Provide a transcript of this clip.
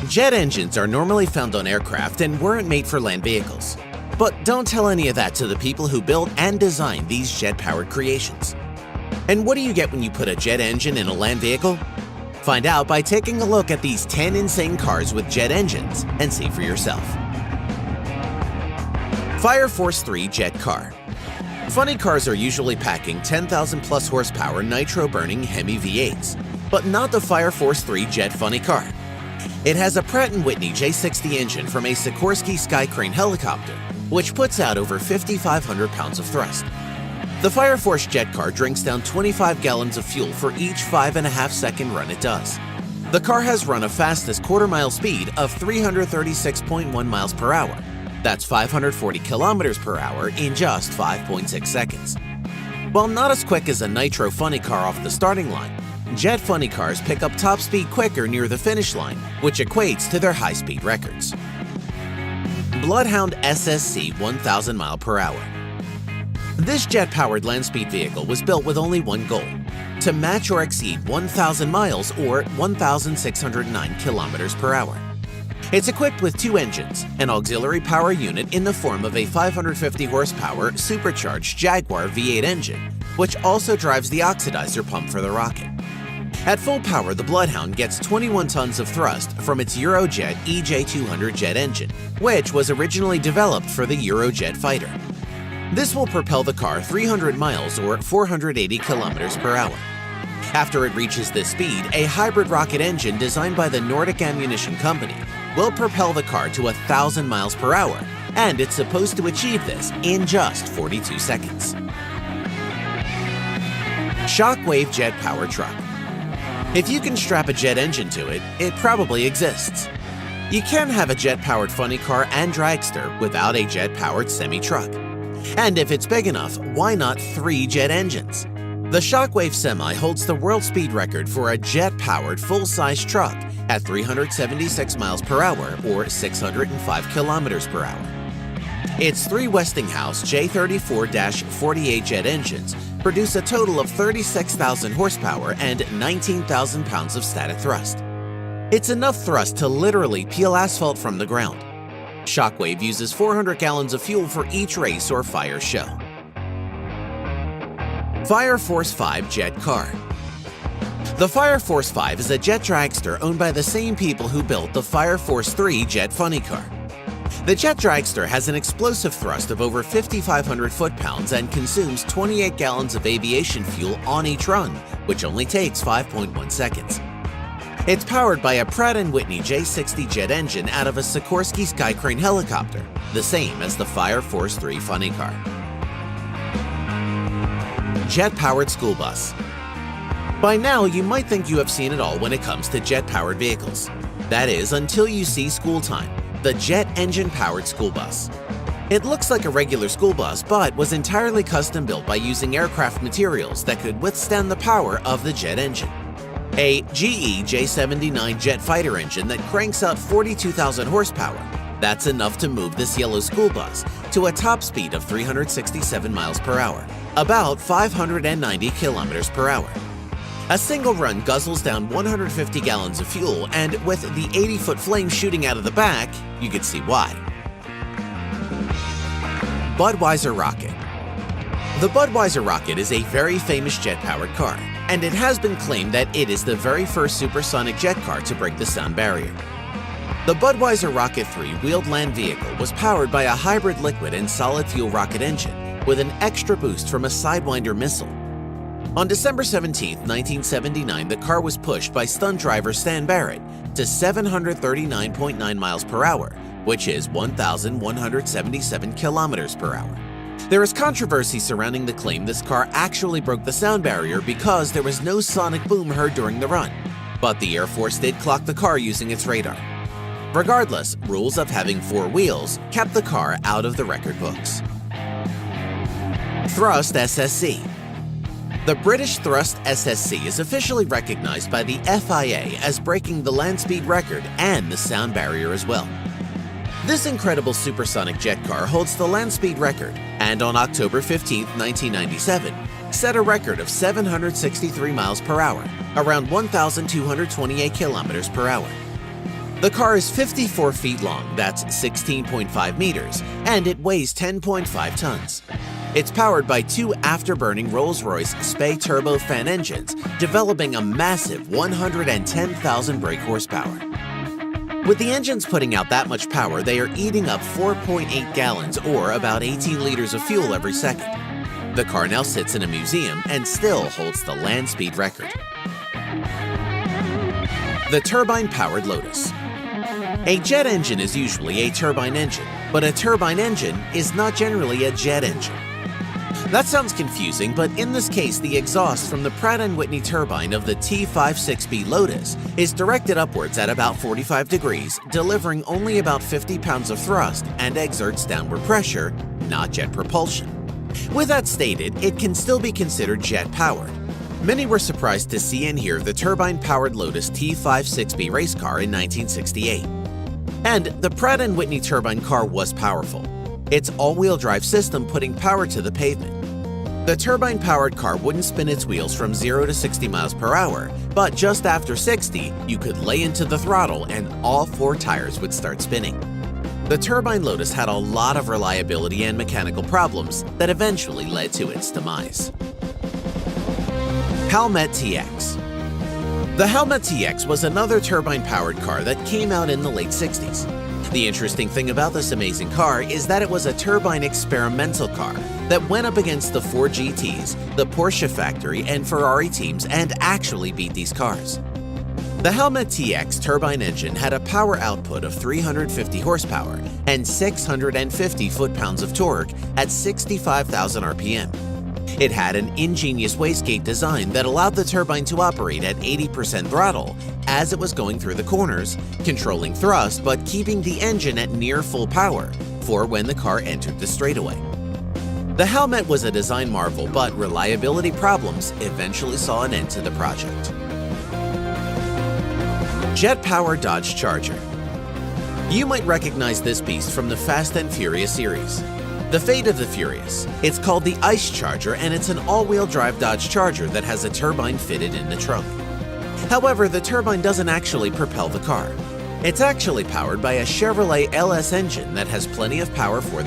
Jet engines are normally found on aircraft and weren't made for land vehicles. But don't tell any of that to the people who built and designed these jet-powered creations. And what do you get when you put a jet engine in a land vehicle? Find out by taking a look at these 10 insane cars with jet engines and see for yourself. Fire Force 3 Jet Car. Funny cars are usually packing 10,000 plus horsepower nitro-burning Hemi V8s, but not the Fire Force 3 Jet Funny Car. It has a Pratt & Whitney J60 engine from a Sikorsky Skycrane helicopter, which puts out over 5,500 pounds of thrust. The Fire Force Jet Car drinks down 25 gallons of fuel for each 5.5-second run it does. The car has run a fastest quarter-mile speed of 336.1 miles per hour. That's 540 kilometers per hour in just 5.6 seconds. While not as quick as a nitro funny car off the starting line, jet funny cars pick up top speed quicker near the finish line, which equates to their high-speed records. Bloodhound SSC 1,000 mile per hour. This jet-powered land speed vehicle was built with only one goal: to match or exceed 1,000 miles or 1,609 kilometers per hour. It's equipped with two engines, an auxiliary power unit in the form of a 550 horsepower supercharged Jaguar V8 engine, which also drives the oxidizer pump for the rocket. At full power, the Bloodhound gets 21 tons of thrust from its Eurojet EJ200 jet engine, which was originally developed for the Eurojet fighter. This will propel the car 300 miles or 480 kilometers per hour. After it reaches this speed, a hybrid rocket engine designed by the Nordic Ammunition Company will propel the car to 1,000 miles per hour, and it's supposed to achieve this in just 42 seconds. Shockwave Jet Power Truck. If you can strap a jet engine to it, it probably exists. You can have a jet-powered funny car and dragster without a jet-powered semi-truck. And if it's big enough, why not 3 jet engines? The Shockwave Semi holds the world speed record for a jet-powered full-size truck at 376 miles per hour or 605 kilometers per hour. Its 3 Westinghouse J34-48 jet engines produce a total of 36,000 horsepower and 19,000 pounds of static thrust. It's enough thrust to literally peel asphalt from the ground. Shockwave uses 400 gallons of fuel for each race or fire show. Fire Force 5 Jet Car. The Fire Force 5 is a jet dragster owned by the same people who built the Fire Force 3 Jet Funny Car. The jet dragster has an explosive thrust of over 5,500 foot-pounds and consumes 28 gallons of aviation fuel on each run, which only takes 5.1 seconds. It's powered by a Pratt & Whitney J60 jet engine out of a Sikorsky Skycrane helicopter, the same as the Fire Force 3 Funny Car. Jet-powered school bus. By now, you might think you have seen it all when it comes to jet-powered vehicles. That is, until you see School Time, the jet engine-powered school bus. It looks like a regular school bus, but was entirely custom-built by using aircraft materials that could withstand the power of the jet engine. A GE J79 jet fighter engine that cranks out 42,000 horsepower. That's enough to move this yellow school bus to a top speed of 367 miles per hour, about 590 kilometers per hour. A single run guzzles down 150 gallons of fuel, and with the 80-foot flame shooting out of the back, you can see why. Budweiser Rocket. The Budweiser Rocket is a very famous jet-powered car, and it has been claimed that it is the very first supersonic jet car to break the sound barrier. The Budweiser Rocket 3 wheeled land vehicle was powered by a hybrid liquid and solid fuel rocket engine with an extra boost from a Sidewinder missile. On December 17, 1979, the car was pushed by stunt driver Stan Barrett to 739.9 miles per hour, which is 1,177 kilometers per hour. There is controversy surrounding the claim this car actually broke the sound barrier because there was no sonic boom heard during the run, but the Air Force did clock the car using its radar. Regardless, rules of having 4 wheels kept the car out of the record books. Thrust SSC. The British Thrust SSC is officially recognized by the FIA as breaking the land speed record and the sound barrier as well. This incredible supersonic jet car holds the land speed record, and on October 15, 1997, set a record of 763 miles per hour, around 1,228 kilometers per hour. The car is 54 feet long, that's 16.5 meters, and it weighs 10.5 tons. It's powered by two afterburning Rolls-Royce SPE turbofan engines, developing a massive 110,000 brake horsepower. With the engines putting out that much power, they are eating up 4.8 gallons or about 18 liters of fuel every second. The car now sits in a museum and still holds the land speed record. The turbine-powered Lotus. A jet engine is usually a turbine engine, but a turbine engine is not generally a jet engine. That sounds confusing, but in this case, the exhaust from the Pratt & Whitney turbine of the T56B Lotus is directed upwards at about 45 degrees, delivering only about 50 pounds of thrust and exerts downward pressure, not jet propulsion. With that stated, it can still be considered jet-powered. Many were surprised to see and hear the turbine-powered Lotus T56B race car in 1968. And the Pratt & Whitney turbine car was powerful, its all-wheel drive system putting power to the pavement. The turbine-powered car wouldn't spin its wheels from 0 to 60 miles per hour, but just after 60, you could lay into the throttle and all four tires would start spinning. The turbine Lotus had a lot of reliability and mechanical problems that eventually led to its demise. Howmet TX. The Howmet TX was another turbine-powered car that came out in the late 60s. The interesting thing about this amazing car is that it was a turbine experimental car that went up against the Ford GTs, the Porsche factory, and Ferrari teams and actually beat these cars. The Howmet TX turbine engine had a power output of 350 horsepower and 650 foot-pounds of torque at 65,000 RPM. It had an ingenious wastegate design that allowed the turbine to operate at 80% throttle as it was going through the corners, controlling thrust but keeping the engine at near full power for when the car entered the straightaway. The Howmet was a design marvel, but reliability problems eventually saw an end to the project. Jet-powered Dodge Charger. You might recognize this beast from the Fast and Furious series. The Fate of the Furious. It's called the Ice Charger, and it's an all-wheel drive Dodge Charger that has a turbine fitted in the trunk. However, the turbine doesn't actually propel the car. It's actually powered by a Chevrolet LS engine that has plenty of power for the